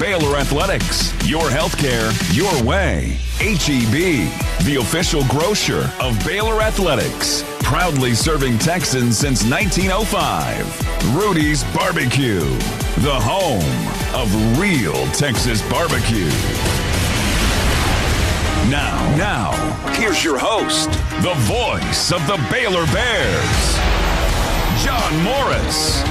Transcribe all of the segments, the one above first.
Baylor Athletics. Your healthcare, your way. H-E-B, the official grocer of Baylor Athletics. Proudly serving Texans since 1905. Rudy's Barbecue, the home of real Texas barbecue. Now, here's your host, the voice of the Baylor Bears, John Morris.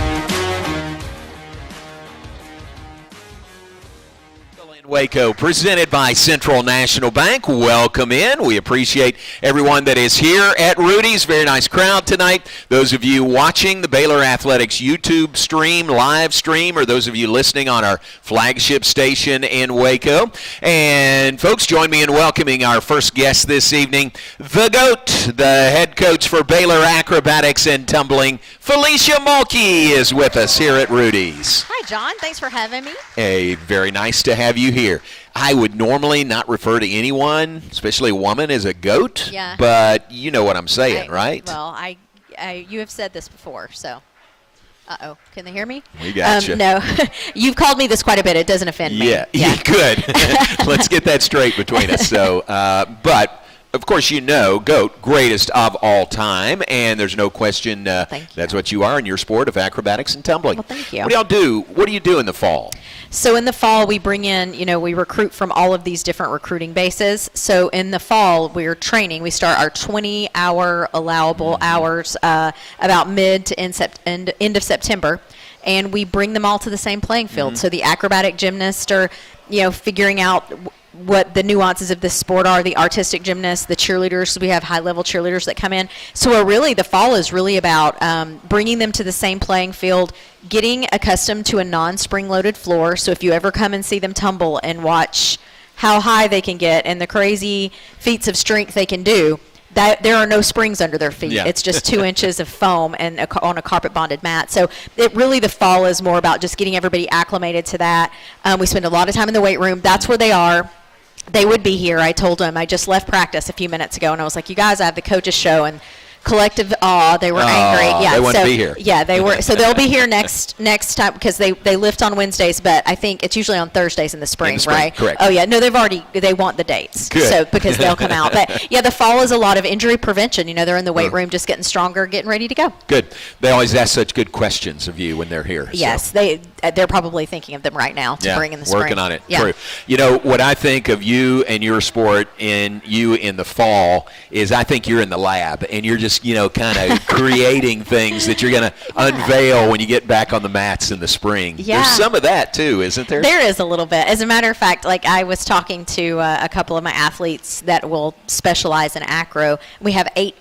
Waco, presented by Central National Bank. Welcome in. We appreciate everyone that is here at Rudy's. Very nice crowd tonight. Those of you watching the Baylor Athletics YouTube stream, live stream, or those of you listening on our flagship station in Waco. And folks, join me in welcoming our first guest this evening, the GOAT, the head coach for Baylor Acrobatics and Tumbling. Felecia Mulkey is with us here at Rudy's. Hi, John. Thanks for having me. Hey, very nice to have you here. I would normally not refer to anyone, especially a woman, as a GOAT, but you know what I'm saying, right? Well, you have said this before, so. Uh-oh. Can they hear me? We got you. No. You've called me this quite a bit. It doesn't offend me. Yeah. Good. Let's get that straight between us. So, but of course, you know, GOAT, greatest of all time, and there's no question that's what you are in your sport of acrobatics and tumbling. Well, thank you. What do y'all do? What do you do in the fall? So in the fall, we bring in, we recruit from all of these different recruiting bases. So in the fall, we're training. We start our 20-hour allowable hours about mid to end of September, and we bring them all to the same playing field. So the acrobatic gymnasts are, figuring out what the nuances of this sport are, the artistic gymnasts, the cheerleaders. We have high-level cheerleaders that come in. So the fall is really about bringing them to the same playing field, getting accustomed to a non-spring-loaded floor. So if you ever come and see them tumble and watch how high they can get and the crazy feats of strength they can do, that there are no springs under their feet. It's just 2 inches of foam and on a carpet-bonded mat. So the fall is more about just getting everybody acclimated to that. We spend a lot of time in the weight room. That's where they are. They would be here. I told them I just left practice a few minutes ago, and I was like, you guys, I have the coaches show, and collective awe. They were angry. They want to be here. Yeah, they were. So they'll be here next time because they lift on Wednesdays, but I think it's usually on Thursdays in the spring, right? Correct. Oh yeah, no, they want the dates. Good. So because they'll come out. But yeah, the fall is a lot of injury prevention. They're in the weight room, just getting stronger, getting ready to go. Good. They always ask such good questions of you when they're here. Yes, so. They're probably thinking of them right now to bring in the spring. Working on it. Yeah. True. What I think of you and your sport and you in the fall is I think you're in the lab and you're just, kind of creating things that you're going to unveil when you get back on the mats in the spring. Yeah. There's some of that too, isn't there? There is a little bit. As a matter of fact, I was talking to a couple of my athletes that will specialize in acro. We have 8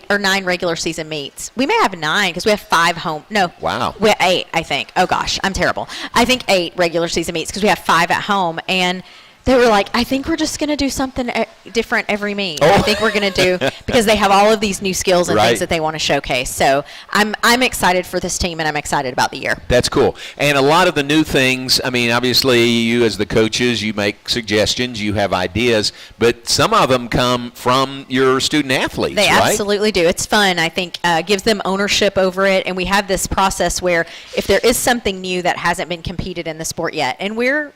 or 9 regular season meets. We may have 9 because we have 5 home. No. Wow. We have 8, I think. Oh gosh, I'm terrible. I think 8 regular season meets because we have 5 at home. And they were like, I think we're just going to do something different every meet. Oh. I think we're going to do, because they have all of these new skills and things that they want to showcase. So I'm excited for this team, and I'm excited about the year. That's cool. And a lot of the new things, obviously you as the coaches, you make suggestions, you have ideas, but some of them come from your student athletes, They right? absolutely do. It's fun. I think gives them ownership over it, and we have this process where if there is something new that hasn't been competed in the sport yet, and we're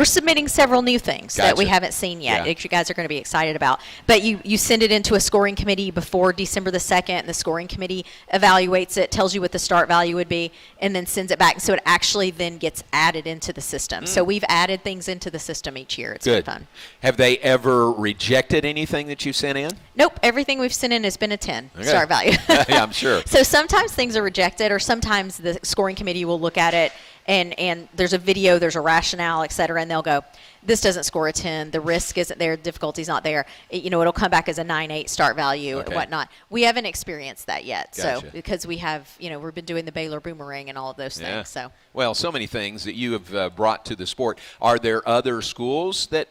submitting several new things that we haven't seen yet that you guys are going to be excited about. But you send it into a scoring committee before December the 2nd, and the scoring committee evaluates it, tells you what the start value would be, and then sends it back. So it actually then gets added into the system. So we've added things into the system each year. It's been fun. Have they ever rejected anything that you sent in? Nope. Everything we've sent in has been a 10 start value. Yeah, I'm sure. So sometimes things are rejected, or sometimes the scoring committee will look at it, and there's a video, there's a rationale, et cetera, and they'll go, this doesn't score a 10, the risk isn't there, the difficulty's not there. It'll come back as a 9-8 start value and whatnot. We haven't experienced that yet. Gotcha. So because we have, we've been doing the Baylor boomerang and all of those things. So well, so many things that you have brought to the sport. Are there other schools that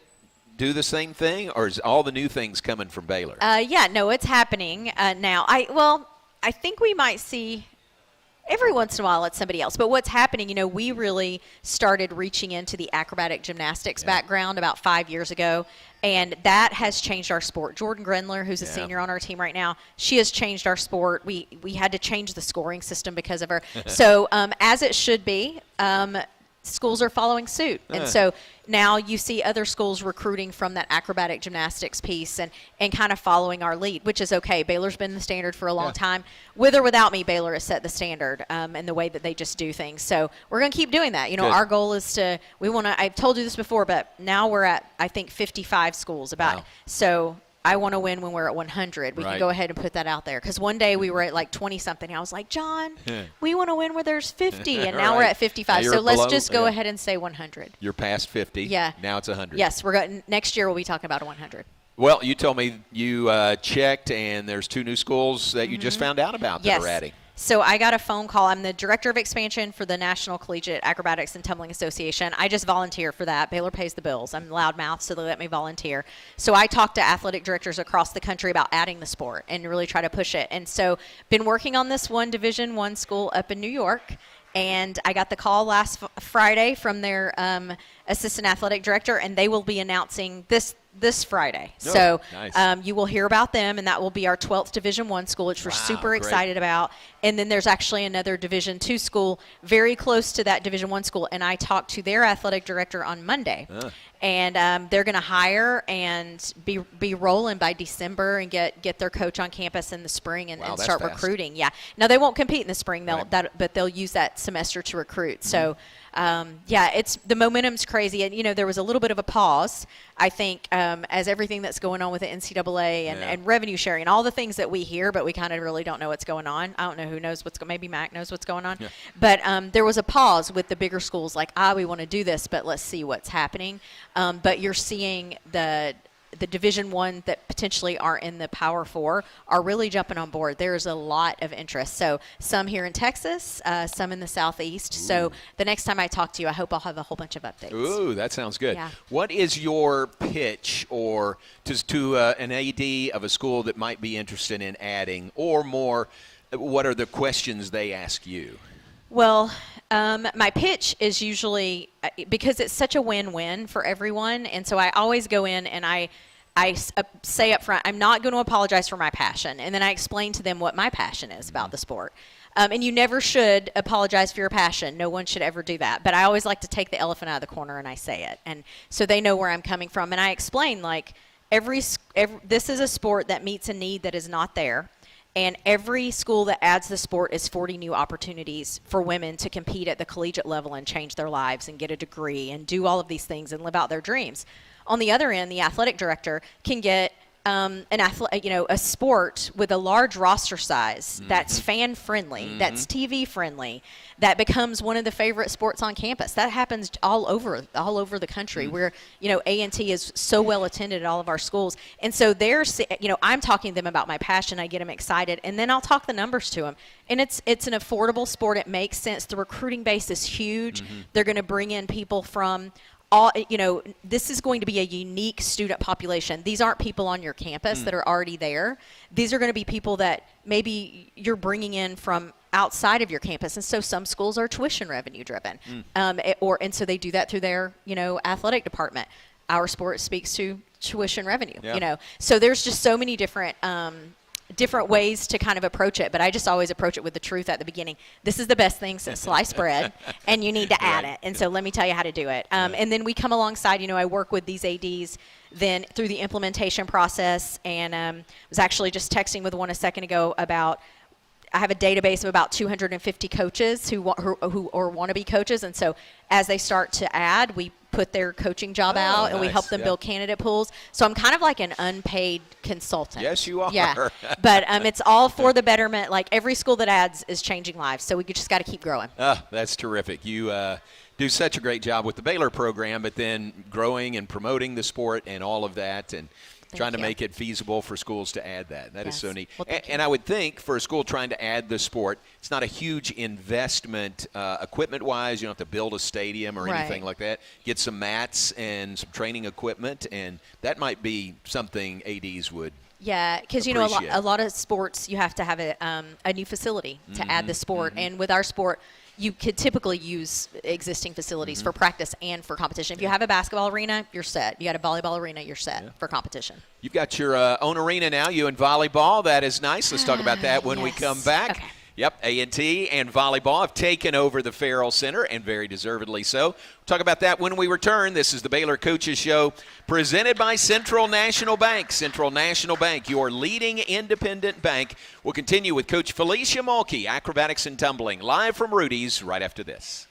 do the same thing, or is all the new things coming from Baylor? No, it's happening now. I think we might see every once in a while it's somebody else. But what's happening, we really started reaching into the acrobatic gymnastics background about 5 years ago, and that has changed our sport. Jordan Grenler, who's a senior on our team right now, she has changed our sport. We had to change the scoring system because of her. So as it should be, schools are following suit. And so now you see other schools recruiting from that acrobatic gymnastics piece and kind of following our lead, which is okay. Baylor's been the standard for a long time. With or without me, Baylor has set the standard in the way that they just do things. So we're going to keep doing that. You know, our goal is I've told you this before, but now we're at, I think, 55 schools So I want to win when we're at 100. We can go ahead and put that out there. Because one day we were at like 20-something. I was like, John, we want to win where there's 50. And now we're at 55. So let's just go ahead and say 100. You're past 50. Yeah. Now it's 100. Yes. Next year we'll be talking about 100. Well, you told me you checked, and there's 2 new schools that you just found out about that are adding. So I got a phone call. I'm the director of expansion for the National Collegiate Acrobatics and Tumbling Association. I just volunteer for that. Baylor pays the bills. I'm loudmouth, so they let me volunteer. So I talk to athletic directors across the country about adding the sport and really try to push it. And so been working on this one Division I school up in New York. And I got the call last Friday from their assistant athletic director, and they will be announcing this Friday. So nice. You will hear about them, and that will be our 12th Division I school, which we're super excited about. And then there's actually another Division II school very close to that Division I school, and I talked to their athletic director on Monday. And they're going to hire and be rolling by December and get their coach on campus in the spring and start recruiting. Yeah. Now, they won't compete in the spring, but they'll use that semester to recruit. So, it's the momentum's crazy. And, you know, there was a little bit of a pause, I think, as everything that's going on with the NCAA and revenue sharing and all the things that we hear, but we kind of really don't know what's going on. I don't know who knows maybe Mac knows what's going on. Yeah. But there was a pause with the bigger schools like, we want to do this, but let's see what's happening. But you're seeing the Division I that potentially are in the Power 4 are really jumping on board. There's a lot of interest. So some here in Texas, some in the Southeast. Ooh. So the next time I talk to you, I hope I'll have a whole bunch of updates. Ooh, that sounds good. Yeah. What is your pitch or to an AD of a school that might be interested in adding, or more, what are the questions they ask you? Well, my pitch is usually, because it's such a win-win for everyone, and so I always go in and I say up front, I'm not going to apologize for my passion, and then I explain to them what my passion is about the sport. And you never should apologize for your passion. No one should ever do that. But I always like to take the elephant out of the corner and I say it, and so they know where I'm coming from. And I explain, like, this is a sport that meets a need that is not there. And every school that adds the sport is 40 new opportunities for women to compete at the collegiate level and change their lives and get a degree and do all of these things and live out their dreams. On the other end, the athletic director can get a sport with a large roster size that's fan friendly, that's TV friendly, that becomes one of the favorite sports on campus. That happens all over the country. Where A&T is so well attended at all of our schools, and so I'm talking to them about my passion. I get them excited, and then I'll talk the numbers to them. And it's an affordable sport. It makes sense. The recruiting base is huge. They're going to bring in people from this is going to be a unique student population. These aren't people on your campus that are already there. These are going to be people that maybe you're bringing in from outside of your campus. And so some schools are tuition revenue driven. And so they do that through their, athletic department. Our sport speaks to tuition revenue, So there's just so many different ways to kind of approach it, but I just always approach it with the truth at the beginning. This is the best thing since sliced bread, and you need to add it. And so let me tell you how to do it. And then we come alongside, I work with these ADs then through the implementation process, and was actually just texting with one a second ago about I have a database of about 250 coaches who want to be coaches, and so as they start to add, we put their coaching job out, and we help them build candidate pools. So I'm kind of like an unpaid consultant. Yes, you are. Yeah, but it's all for the betterment. Like every school that adds is changing lives, so we just got to keep growing. That's terrific. You do such a great job with the Baylor program, but then growing and promoting the sport and all of that, and trying to make it feasible for schools to add that. That is so neat. Well, and I would think for a school trying to add the sport, it's not a huge investment equipment-wise. You don't have to build a stadium or anything like that. Get some mats and some training equipment, and that might be something ADs would because, a lot of sports, you have to have a new facility to add the sport. And with our sport, you could typically use existing facilities for practice and for competition. If you have a basketball arena, you're set. You got a volleyball arena, you're set for competition. You've got your own arena now, you in volleyball. That is nice. Let's talk about that when we come back. Okay. Yep, A&T and volleyball have taken over the Farrell Center, and very deservedly so. We'll talk about that when we return. This is the Baylor Coaches Show, presented by Central National Bank. Central National Bank, your leading independent bank. We'll continue with Coach Felecia Mulkey, Acrobatics and Tumbling, live from Rudy's right after this.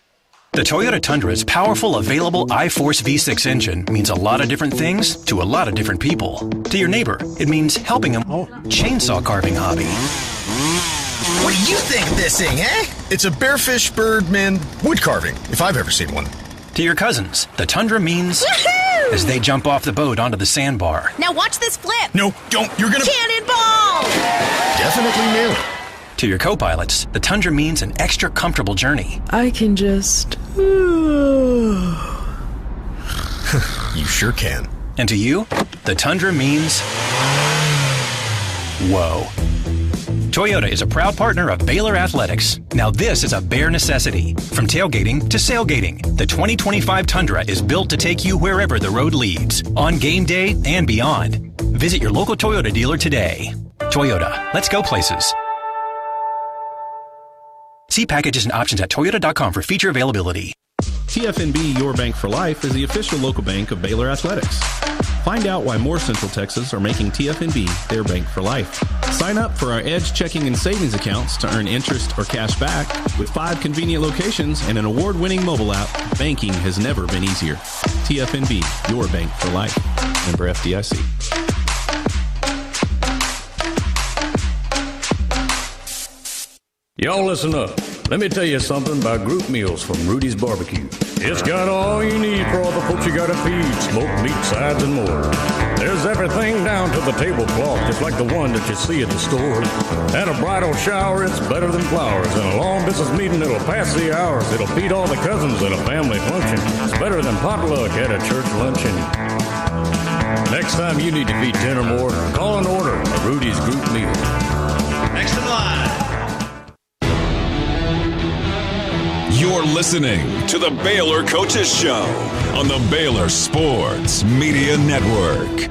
The Toyota Tundra's powerful, available iForce V6 engine means a lot of different things to a lot of different people. To your neighbor, it means helping him chainsaw carving hobby. What do you think of this thing, eh? It's a bearfish birdman wood carving, if I've ever seen one. To your cousins, the Tundra means as they jump off the boat onto the sandbar. Now watch this flip. No, don't. You're gonna... Cannonball! Definitely nail it. To your co-pilots, the Tundra means an extra comfortable journey. I can just... You sure can. And to you, the Tundra means... whoa. Toyota is a proud partner of Baylor Athletics. Now this is a bare necessity. From tailgating to sailgating, the 2025 Tundra is built to take you wherever the road leads, on game day and beyond. Visit your local Toyota dealer today. Toyota, let's go places. See packages and options at toyota.com for feature availability. TFNB Your Bank for Life is the official local bank of Baylor Athletics. Find out why more Central Texas are making TFNB their bank for life. Sign up for our Edge checking and savings accounts to earn interest or cash back. With 5 convenient locations and an award-winning mobile app, banking has never been easier. TFNB, your bank for life. Member FDIC. Y'all listen up. Let me tell you something about group meals from Rudy's Barbecue. It's got all you need for all the folks you gotta feed, smoked meat, sides, and more. There's everything down to the tablecloth, just like the one that you see at the store. At a bridal shower, it's better than flowers. And a long business meeting, it'll pass the hours. It'll feed all the cousins at a family function. It's better than potluck at a church luncheon. Next time you need to feed 10 or more, call and order a Rudy's group meal. Next in line. You're listening to the Baylor Coaches Show on the Baylor Sports Media Network.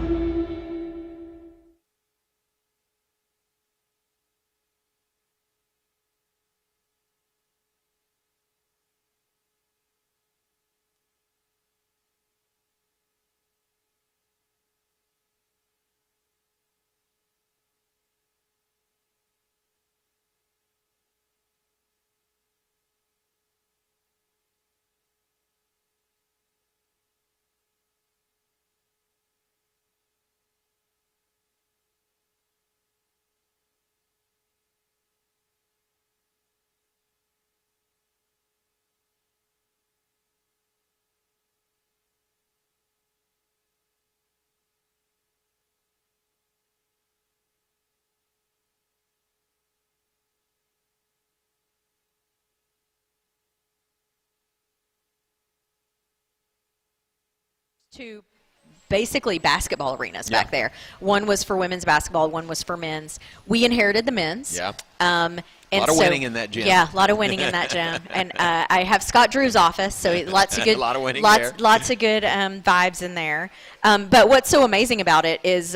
Two basically basketball arenas back there. One was for women's basketball, one was for men's. We inherited the men's. Yeah. And a lot of winning in that gym. Yeah, a lot of winning in that gym. And I have Scott Drew's office, so lots of good, a lot of winning lots, there. lots of good vibes in there. But what's so amazing about it is,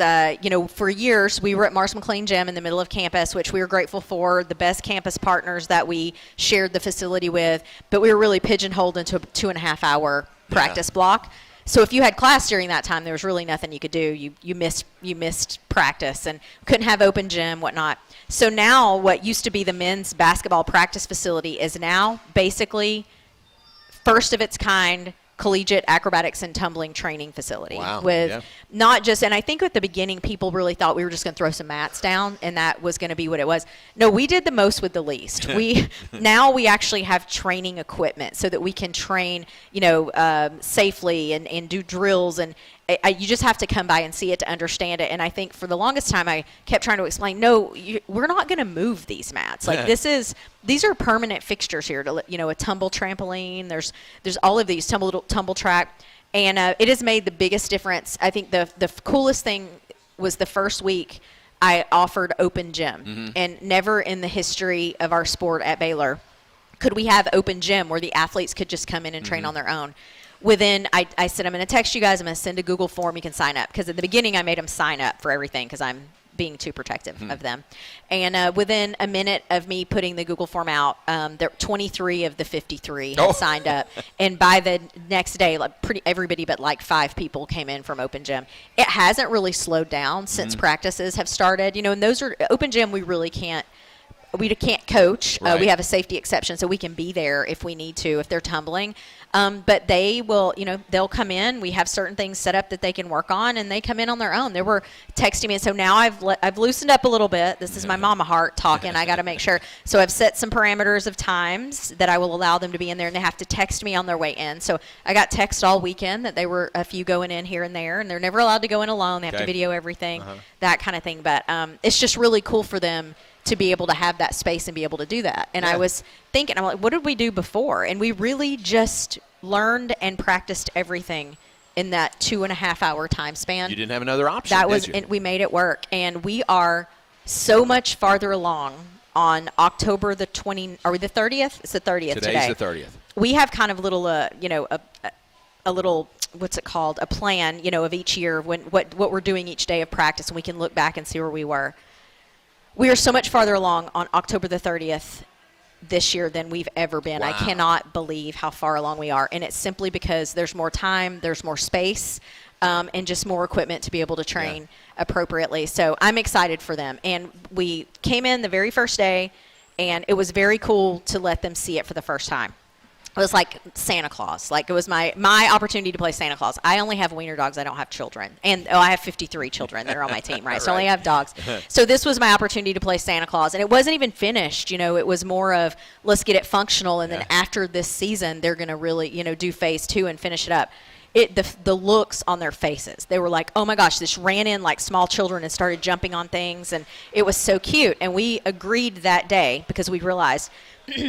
for years we were at Mars McLean Gym in the middle of campus, which we were grateful for, the best campus partners that we shared the facility with. But we were really pigeonholed into a 2.5-hour practice block. So if you had class during that time, there was really nothing you could do. You missed practice and couldn't have open gym, whatnot. So now what used to be the men's basketball practice facility is now basically first of its kind collegiate acrobatics and tumbling training facility. Wow. With not just, and I think at the beginning people really thought we were just going to throw some mats down and that was going to be what it was. No, we did the most with the least. Now we actually have training equipment so that we can train, safely and do drills, and you just have to come by and see it to understand it. And I think for the longest time I kept trying to explain, no, we're not going to move these mats. Like these are permanent fixtures here. A tumble trampoline. There's all of these tumble track, and it has made the biggest difference. I think the coolest thing was the first week I offered open gym, and never in the history of our sport at Baylor could we have open gym where the athletes could just come in and train on their own. I said, I'm going to text you guys. I'm going to send a Google form. You can sign up. Because at the beginning, I made them sign up for everything because I'm being too protective of them. And within a minute of me putting the Google form out, 23 of the 53 had signed up. And by the next day, everybody but 5 people came in from Open Gym. It hasn't really slowed down since practices have started. And those are Open Gym. We really can't coach. Right. We have a safety exception, so we can be there if we need to, if they're tumbling. But they will, they'll come in. We have certain things set up that they can work on, and they come in on their own. They were texting me, and so now I've loosened up a little bit. This is my mama heart talking. I got to make sure. So I've set some parameters of times that I will allow them to be in there, and they have to text me on their way in. So I got text all weekend that they were a few going in here and there, and they're never allowed to go in alone. They have to video everything, that kind of thing. But it's just really cool for them to be able to have that space and be able to do that. And I was thinking, I'm like, what did we do before? And we really just learned and practiced everything in that 2.5 hour time span. You didn't have another option, did you? And we made it work. And we are so much farther along on October the 30th? It's the 30th today. Today's the 30th. We have kind of a little, a little, what's it called? A plan, of each year, what we're doing each day of practice, and we can look back and see where we were. We are so much farther along on October the 30th this year than we've ever been. Wow. I cannot believe how far along we are. And it's simply because there's more time, there's more space, and just more equipment to be able to train appropriately. So I'm excited for them. And we came in the very first day, and it was very cool to let them see it for the first time. It was like Santa Claus. Like, it was my opportunity to play Santa Claus. I only have wiener dogs. I don't have children. And I have 53 children that are on my team, right? So I only have dogs. So this was my opportunity to play Santa Claus. And it wasn't even finished. It was more of, let's get it functional. And then after this season, they're going to really, do phase 2 and finish it up. The looks on their faces. They were like, oh my gosh, this ran in like small children and started jumping on things. And it was so cute. And we agreed that day because we realized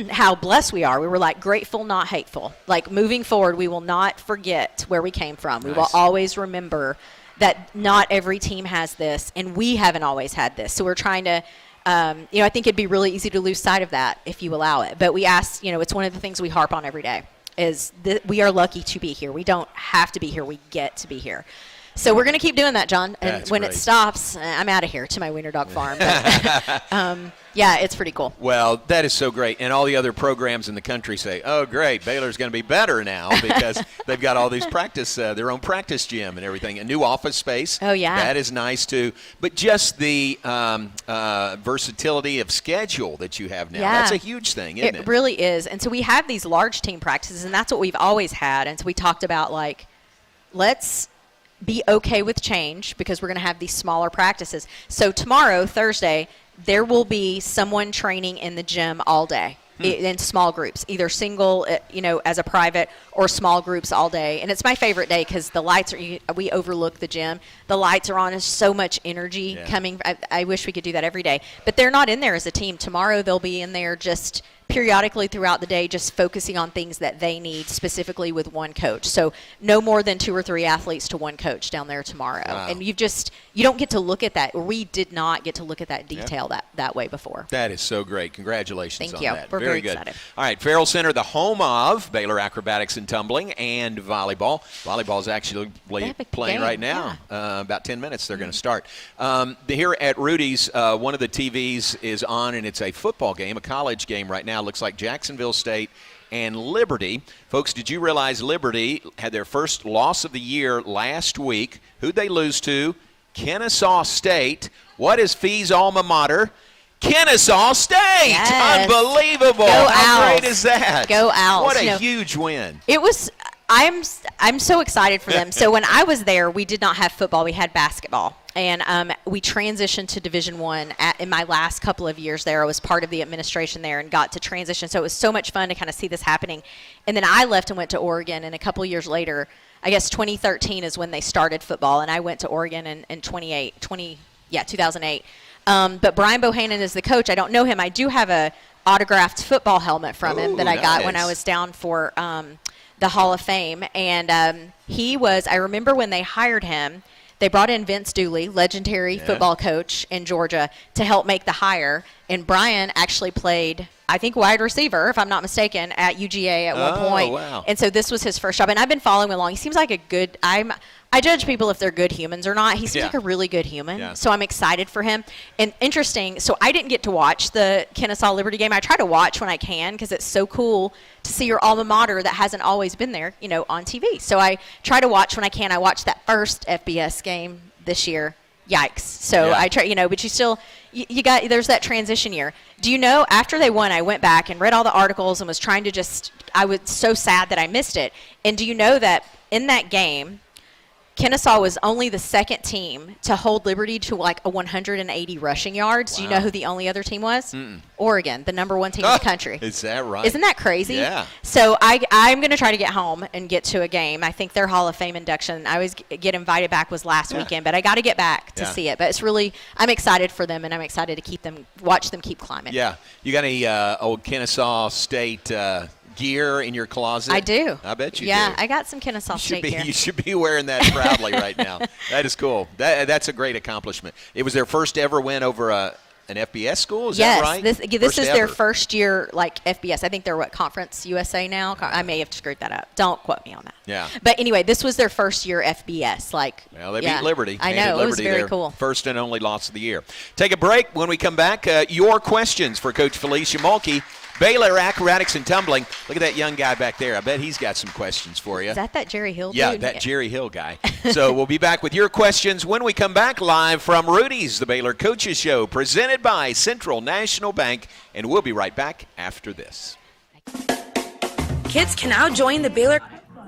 how blessed we are. We were like grateful, not hateful. Like, moving forward, we will not forget where we came from. We will always remember that not every team has this, and we haven't always had this. So we're trying to, I think it'd be really easy to lose sight of that if you allow it. But we ask, it's one of the things we harp on every day, is that we are lucky to be here. We don't have to be here. We get to be here. So we're going to keep doing that, John. And That's when great. It stops, I'm out of here to my wiener dog farm. But, it's pretty cool. Well, that is so great. And all the other programs in the country say, oh, great, Baylor's going to be better now because they've got all these their own practice gym and everything, a new office space. Oh, yeah. That is nice, too. But just the versatility of schedule that you have now, that's a huge thing, isn't it? It really is. And so we have these large team practices, and that's what we've always had. And so we talked about, let's be okay with change because we're going to have these smaller practices. So tomorrow, Thursday, there will be someone training in the gym all day in small groups, either single, as a private, or small groups all day. And it's my favorite day because the lights we overlook the gym. The lights are on. There's so much energy coming. I wish we could do that every day. But they're not in there as a team. Tomorrow they'll be in there just periodically throughout the day, just focusing on things that they need specifically with one coach. So no more than 2 or 3 athletes to one coach down there tomorrow. Wow. And you don't get to look at that. We did not get to look at that detail that way before. That is so great. Congratulations Thank on you. that. We're very good. excited. All right, Farrell Center, the home of Baylor Acrobatics and Tumbling and volleyball. Volleyball is actually playing right now. About 10 minutes they're going to start. Here at Rudy's, one of the TVs is on, and it's a football game, a college game right now. Looks like Jacksonville State and Liberty. Folks, did you realize Liberty had their first loss of the year last week? Who'd they lose to? Kennesaw State. What is Fee's alma mater? Kennesaw State! Yes. Unbelievable! Go How Owls. great is that? Go Owls. What a huge win. It was. I'm so excited for them. So when I was there, we did not have football. We had basketball. And we transitioned to Division I in my last couple of years there. I was part of the administration there and got to transition. So it was so much fun to kind of see this happening. And then I left and went to Oregon. And a couple of years later, I guess 2013 is when they started football. And I went to Oregon in 2008. But Brian Bohannon is the coach. I don't know him. I do have a autographed football helmet from him that I got when I was down for the Hall of Fame. And I remember when they hired him, they brought in Vince Dooley, legendary football coach in Georgia, to help make the hire. And Brian actually played I think, wide receiver, if I'm not mistaken, at UGA at one point. Wow. And so this was his first job. And I've been following him along. He seems like a good – I judge people if they're good humans or not. He seems like a really good human. Yeah. So I'm excited for him. And interesting, so I didn't get to watch the Kennesaw Liberty game. I try to watch when I can because it's so cool to see your alma mater that hasn't always been there, on TV. So I try to watch when I can. I watched that first FBS game this year. Yikes. So I try, but you still, you got, there's that transition year. Do you know, after they won, I went back and read all the articles and was trying to I was so sad that I missed it. And do you know that in that game, Kennesaw was only the second team to hold Liberty to like a 180 rushing yards. Wow. Do you know who the only other team was? Oregon, the number 1 team in the country. Is that right? Isn't that crazy? Yeah. So I'm going to try to get home and get to a game. I think their Hall of Fame induction, I always get invited back, was last weekend, but I got to get back to see it. But it's really, I'm excited for them, and I'm excited to watch them keep climbing. Yeah. You got any old Kennesaw State gear in your closet? I do. I bet you do. Yeah, I got some Kennesaw State gear. You should be wearing that proudly right now. That is cool. That's a great accomplishment. It was their first ever win over an FBS school, is that right? Yes, this is their first year, like, FBS. I think they're, Conference USA now? I may have screwed that up. Don't quote me on that. Yeah. But anyway, this was their first year FBS. Well, they beat Liberty. I know, it was very their cool. First and only loss of the year. Take a break. When we come back, your questions for Coach Felecia Mulkey. Baylor Acrobatics and Tumbling. Look at that young guy back there. I bet he's got some questions for you. Is that Jerry Hill dude? Yeah, that Jerry Hill guy. So we'll be back with your questions when we come back live from Rudy's, the Baylor Coaches Show, presented by Central National Bank. And we'll be right back after this. Kids can now join the Baylor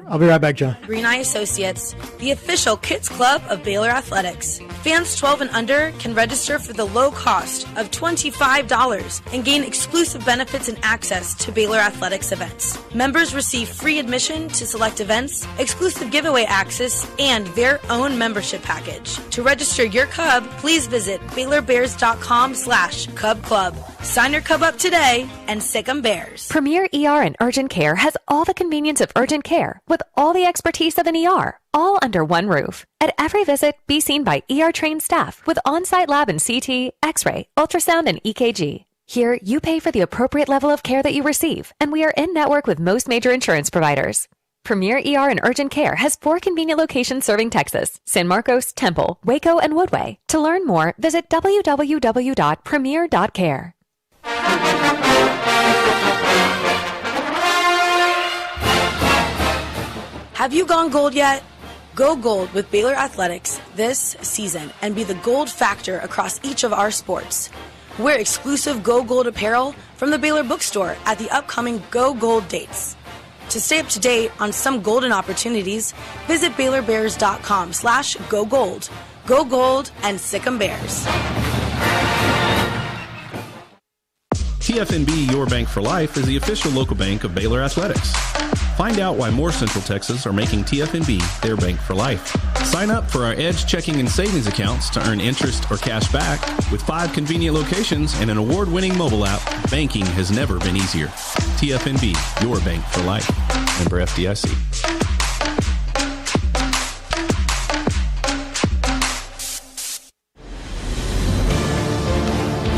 I'll be right back, John. Green Eye Associates, the official kids club of Baylor Athletics. Fans 12 and under can register for the low cost of $25 and gain exclusive benefits and access to Baylor Athletics events. Members receive free admission to select events, exclusive giveaway access, and their own membership package. To register your cub, please visit BaylorBears.com/Cub Club. Sign your cub up today and sick 'em Bears. Premier ER and Urgent Care has all the convenience of urgent care with all the expertise of an ER, all under one roof. At every visit, be seen by ER-trained staff with on-site lab and CT, X-ray, ultrasound, and EKG. Here, you pay for the appropriate level of care that you receive, and we are in network with most major insurance providers. Premier ER and Urgent Care has 4 convenient locations serving Texas: San Marcos, Temple, Waco, and Woodway. To learn more, visit www.premier.care. Have you gone gold yet? Go gold with Baylor Athletics this season and be the gold factor across each of our sports. Wear exclusive Go Gold apparel from the Baylor bookstore at the upcoming Go Gold dates. To stay up to date on some golden opportunities, visit BaylorBears.com/Go Gold. Go Gold and sick 'em Bears. TFNB Your Bank for Life is the official local bank of Baylor Athletics. Find out why more Central Texas are making TFNB their bank for life. Sign up for our Edge checking and savings accounts to earn interest or cash back. With 5 convenient locations and an award-winning mobile app, banking has never been easier. TFNB, your bank for life. Member FDIC.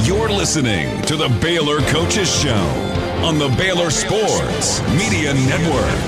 You're listening to the Baylor Coaches Show on the Baylor Sports Media Network.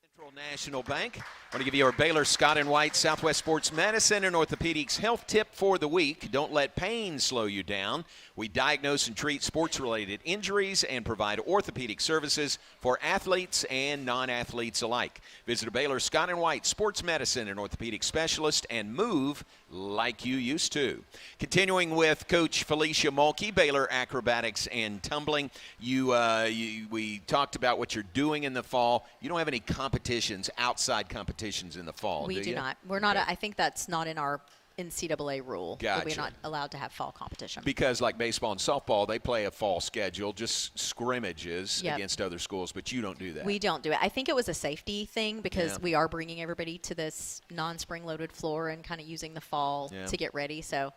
Central National Bank. I want to give you our Baylor Scott and White Southwest Sports Medicine and Orthopedics health tip for the week. Don't let pain slow you down. We diagnose and treat sports-related injuries and provide orthopedic services for athletes and non-athletes alike. Visit a Baylor Scott and White Sports Medicine and Orthopedic Specialist and move like you used to. Continuing with Coach Felecia Mulkey, Baylor Acrobatics and Tumbling. We talked about what you're doing in the fall. You don't have any competitions, outside competitions in the fall, We do not. We're not. I think that's not in our NCAA rule. Gotcha. We're not allowed to have fall competition. Because like baseball and softball, they play a fall schedule, just scrimmages against other schools, but you don't do that. We don't do it. I think it was a safety thing because we are bringing everybody to this non-spring loaded floor and kind of using the fall to get ready. So,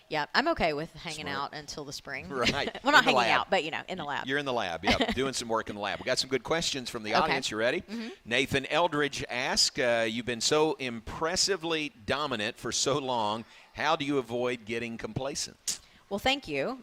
yeah, I'm okay with hanging out until the spring. Right. Well, not hanging lab. out, but, in the lab. You're in the lab, doing some work in the lab. We got some good questions from the audience. You ready? Mm-hmm. Nathan Eldridge asked, you've been so impressively dominant for so long. How do you avoid getting complacent? Well, thank you.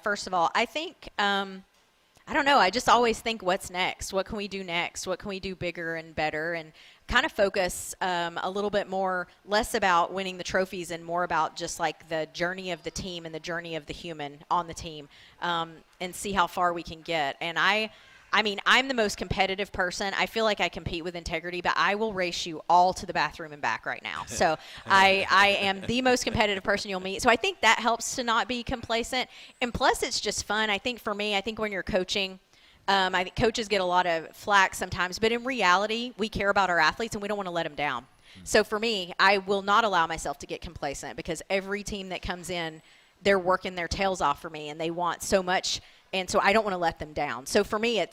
First of all, I think, I don't know, I just always think what's next? What can we do next? What can we do bigger and better? And kind of focus a little bit more, less about winning the trophies and more about just like the journey of the team and the journey of the human on the team, and see how far we can get. And I mean, I'm the most competitive person. I feel like I compete with integrity, but I will race you all to the bathroom and back right now. So I am the most competitive person you'll meet. So I think that helps to not be complacent. And plus, it's just fun. I think for me, I think when you're coaching, I think coaches get a lot of flack sometimes, but in reality, we care about our athletes and we don't want to let them down. So for me, I will not allow myself to get complacent because every team that comes in, they're working their tails off for me and they want so much. And so I don't want to let them down. So for me,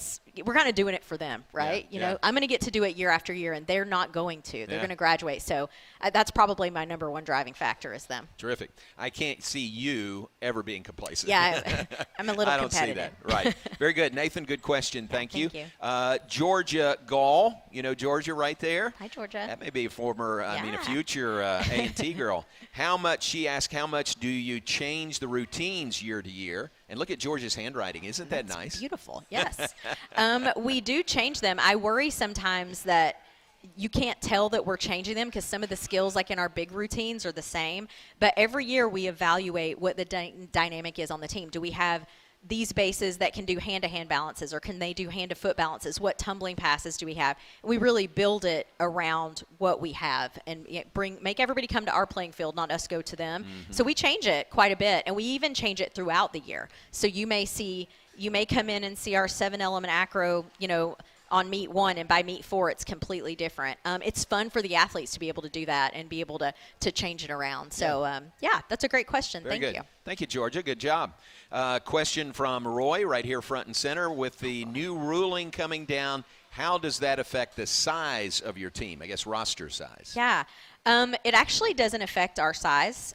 we're kind of doing it for them, right? You know, I'm going to get to do it year after year, and they're not going to. They're going to graduate. So that's probably my number one driving factor is them. Terrific. I can't see you ever being complacent. Yeah, I'm a little competitive. I don't see that. Right. Very good. Nathan, good question. Thank you. Thank you. Georgia Gall, you know Georgia right there? Hi, Georgia. That may be a former, a future A&T girl. She asked, how much do you change the routines year to year? And look at Georgia's handwriting. Isn't that nice? Beautiful, yes. We do change them. I worry sometimes that you can't tell that we're changing them because some of the skills, like in our big routines, are the same. But every year we evaluate what the dynamic is on the team. Do we have these bases that can do hand-to-hand balances, or can they do hand-to-foot balances? What tumbling passes do we have? We really build it around what we have and make everybody come to our playing field, not us go to them. Mm-hmm. So we change it quite a bit, and we even change it throughout the year. So you may come in and see our 7-element acro, on meet 1, and by meet 4 it's completely different. It's fun for the athletes to be able to do that and be able to change it around. So that's a great question. Very Thank good. you. Thank you, Georgia. Good job. Question from Roy right here front and center. With the new ruling coming down, how does that affect the size of your team? I guess roster size. Yeah. It actually doesn't affect our size.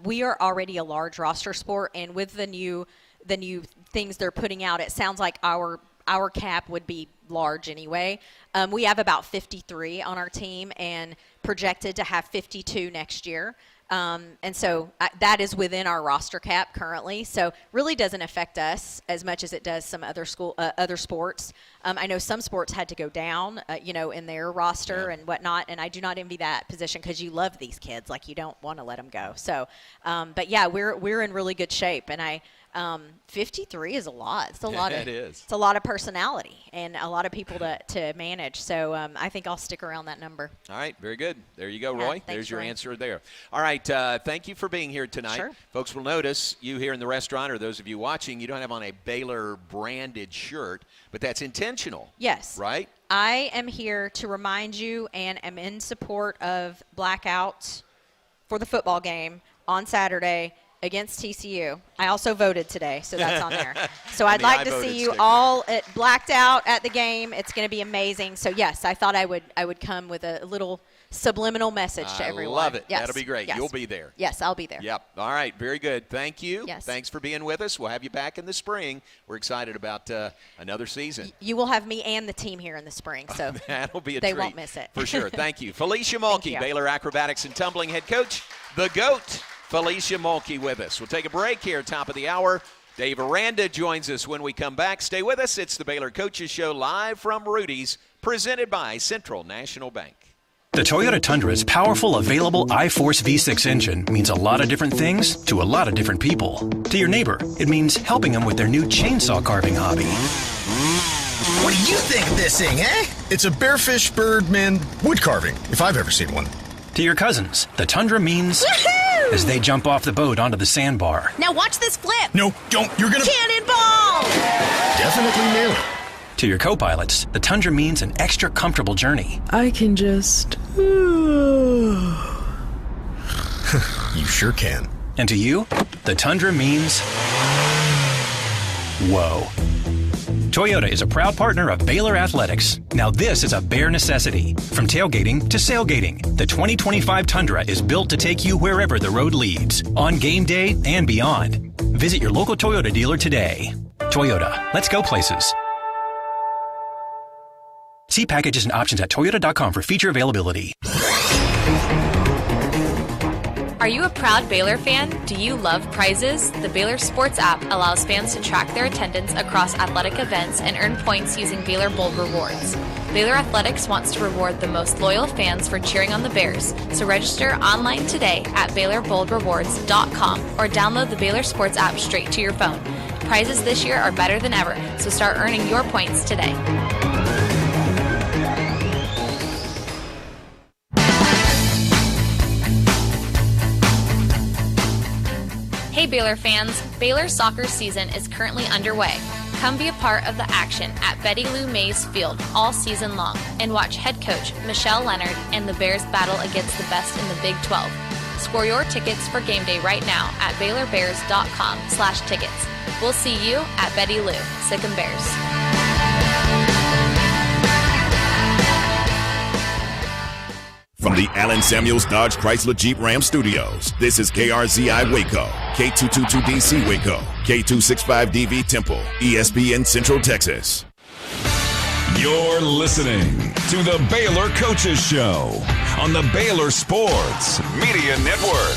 We are already a large roster sport, and with the new things they're putting out, it sounds like our cap would be large anyway. We have about 53 on our team and projected to have 52 next year. And so that is within our roster cap currently. So really doesn't affect us as much as it does some other sports. I know some sports had to go down, in their roster and whatnot. And I do not envy that position because you love these kids. Like, you don't want to let them go. So, but yeah, we're in really good shape. And 53 is a lot. It's a lot of, it is. It's a lot of personality and a lot of people to manage. So I think I'll stick around that number. All right. Very good. There you go, Roy. There's your answer there. All right. Thank you for being here tonight. Sure. Folks will notice you here in the restaurant, or those of you watching, you don't have on a Baylor branded shirt, but that's intentional. Yes. Right? I am here to remind you and am in support of blackouts for the football game on Saturday against TCU. I also voted today, so that's on there. So I'd like to see you all blacked out at the game. It's going to be amazing. So yes, I thought I would come with a little subliminal message to everyone. I love it. Yes. That'll be great. Yes. You'll be there. Yes, I'll be there. Yep. All right. Very good. Thank you. Yes. Thanks for being with us. We'll have you back in the spring. We're excited about another season. You will have me and the team here in the spring, so that'll be a they treat. won't miss it. For sure. Thank you. Felecia Mulkey, Baylor Acrobatics and Tumbling head coach, the GOAT, Felecia Mulkey, with us. We'll take a break here, top of the hour. Dave Aranda joins us when we come back. Stay with us. It's the Baylor Coaches Show live from Rudy's, presented by Central National Bank. The Toyota Tundra's powerful, available iForce V6 engine means a lot of different things to a lot of different people. To your neighbor, it means helping them with their new chainsaw carving hobby. What do you think of this thing, eh? It's a bearfish birdman wood carving, if I've ever seen one. To your cousins, the Tundra means as they jump off the boat onto the sandbar. Now watch this flip. No, don't. You're gonna... Cannonball! Definitely nail it. To your co-pilots, the Tundra means an extra comfortable journey. I can just... You sure can. And to you, the Tundra means... whoa. Toyota is a proud partner of Baylor Athletics. Now this is a bare necessity. From tailgating to sailgating, the 2025 Tundra is built to take you wherever the road leads, on game day and beyond. Visit your local Toyota dealer today. Toyota, let's go places. See packages and options at toyota.com for feature availability. Are you a proud Baylor fan? Do you love prizes? The Baylor Sports app allows fans to track their attendance across athletic events and earn points using Baylor Bold Rewards. Baylor Athletics wants to reward the most loyal fans for cheering on the Bears, so register online today at BaylorBoldRewards.com or download the Baylor Sports app straight to your phone. Prizes this year are better than ever, so start earning your points today. Hey Baylor fans, Baylor soccer season is currently underway. Come be a part of the action at Betty Lou Mays Field all season long and watch head coach Michelle Leonard and the Bears battle against the best in the Big 12. Score your tickets for game day right now at BaylorBears.com/tickets. We'll see you at Betty Lou. Sic 'em Bears. From the Allen Samuels Dodge Chrysler Jeep Ram Studios, this is KRZI Waco, K222DC Waco, K265DV Temple, ESPN Central Texas. You're listening to the Baylor Coaches Show on the Baylor Sports Media Network.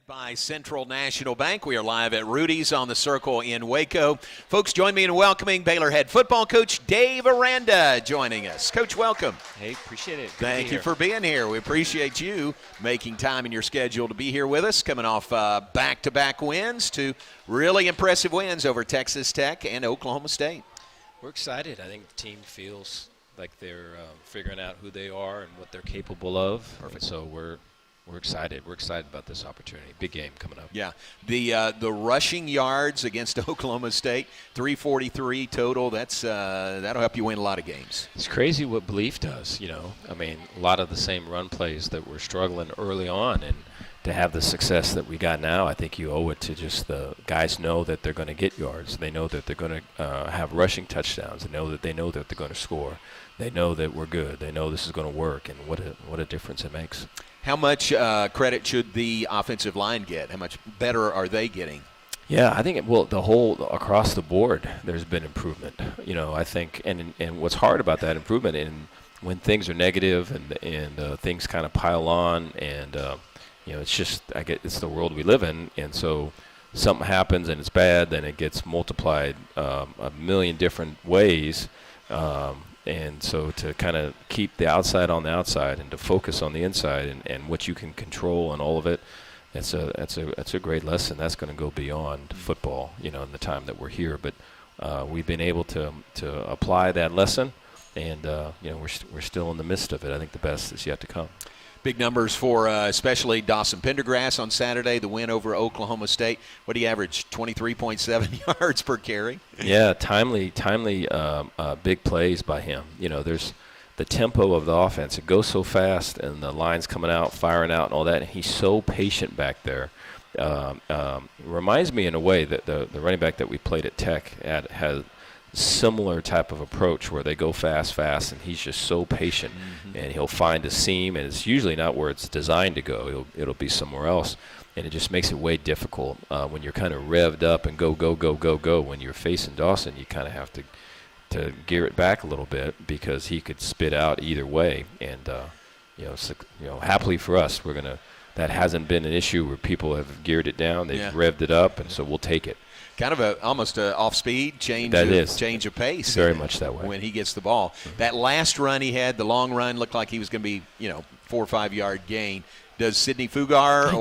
By Central National Bank. We are live at Rudy's on the Circle in Waco. Folks, join me in welcoming Baylor head football coach Dave Aranda joining us. Coach, welcome. Hey, appreciate it. Thank you for being here. We appreciate you making time in your schedule to be here with us, coming off back-to-back wins to really impressive wins over Texas Tech and Oklahoma State. We're excited. I think the team feels like they're figuring out who they are and what they're capable of. Perfect. And so we're excited. We're excited about this opportunity. Big game coming up. Yeah. The rushing yards against Oklahoma State, 343 total. That'll help you win a lot of games. It's crazy what belief does, you know. I mean, a lot of the same run plays that were struggling early on, and to have the success that we got now, I think you owe it to just the guys know that they're going to get yards. They know that they're going to have rushing touchdowns. They know that they're going to score. They know that we're good. They know this is going to work, and what a difference it makes. How much credit should the offensive line get? How much better are they getting? Yeah, I think the whole across the board, there's been improvement. You know, I think, and what's hard about that improvement, and when things are negative and things kind of pile on, and you know, it's just it's the world we live in, and so something happens and it's bad, then it gets multiplied a million different ways. And so to kind of keep the outside on the outside and to focus on the inside and what you can control and all of it, that's a great lesson. That's going to go beyond football, you know, in the time that we're here. But we've been able to apply that lesson, and you know, we're still in the midst of it. I think the best is yet to come. Big numbers for especially Dawson Pendergrass on Saturday, the win over Oklahoma State. What do you average, 23.7 yards per carry? Yeah, timely big plays by him. You know, there's the tempo of the offense. It goes so fast, and the line's coming out, firing out, and all that. And he's so patient back there. Reminds me in a way that the running back that we played at Tech has similar type of approach where they go fast, and he's just so patient, and he'll find a seam, and it's usually not where it's designed to go. It'll be somewhere else, and it just makes it way difficult when you're kind of revved up and go. When you're facing Dawson, you kind of have to gear it back a little bit because he could spit out either way, and happily for us, that hasn't been an issue where people have geared it down. They've revved it up, and so we'll take it. Kind of almost a off-speed change of pace. Very much that way. When he gets the ball. Mm-hmm. That last run he had, the long run, looked like he was going to be, 4 or 5 yard gain. Does Sidney Fugar or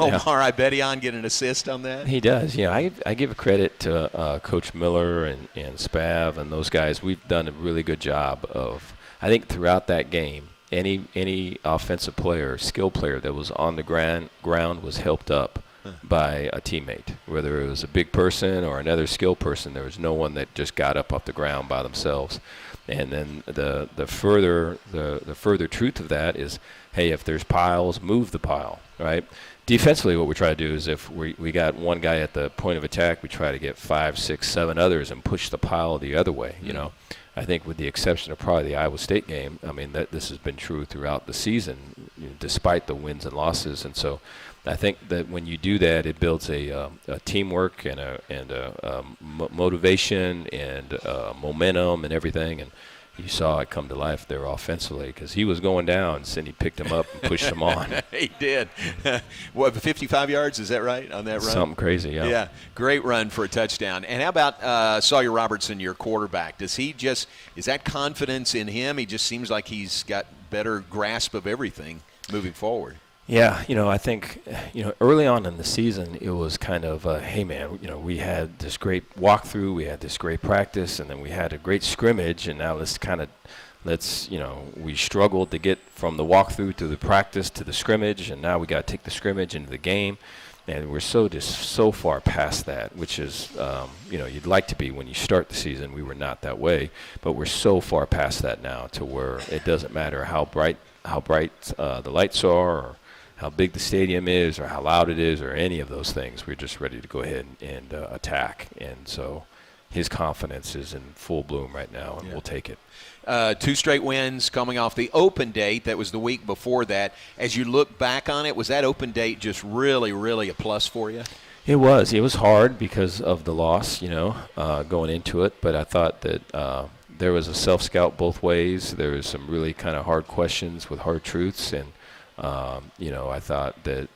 Omar Ibedian get an assist on that? He does. Yeah, I give credit to Coach Miller and Spav and those guys. We've done a really good job of, I think throughout that game, any offensive player, skill player that was on the ground was helped up by a teammate, whether it was a big person or another skilled person. There was no one that just got up off the ground by themselves. And then the further truth of that is, hey, if there's piles, move the pile, right? Defensively, what we try to do is if we got one guy at the point of attack, we try to get 5, 6, 7 others and push the pile the other way. You know, I think with the exception of probably the Iowa State game, I mean, this has been true throughout the season, despite the wins and losses. And so I think that when you do that, it builds a teamwork and a motivation and momentum and everything. you saw it come to life there offensively because he was going down. Cindy picked him up and pushed him on. He did. What, 55 yards? Is that right on that run? Something crazy, yeah. Yeah, great run for a touchdown. And how about Sawyer Robertson, your quarterback? Is that confidence in him? He just seems like he's got better grasp of everything moving forward. Yeah, I think, early on in the season, it was kind of, hey, man, we had this great walkthrough, we had this great practice, and then we had a great scrimmage, and now we struggled to get from the walkthrough to the practice to the scrimmage, and now we got to take the scrimmage into the game, and we're so far past that, which is, you'd like to be when you start the season. We were not that way, but we're so far past that now to where it doesn't matter how bright the lights are, or how big the stadium is, or how loud it is, or any of those things. We're just ready to go ahead and attack. And so his confidence is in full bloom right now, and we'll take it. 2 straight wins coming off the open date. That was the week before that. As you look back on it, was that open date just really, really a plus for you? It was. It was hard because of the loss, going into it. But I thought that there was a self-scout both ways. There was some really kind of hard questions with hard truths, and I thought that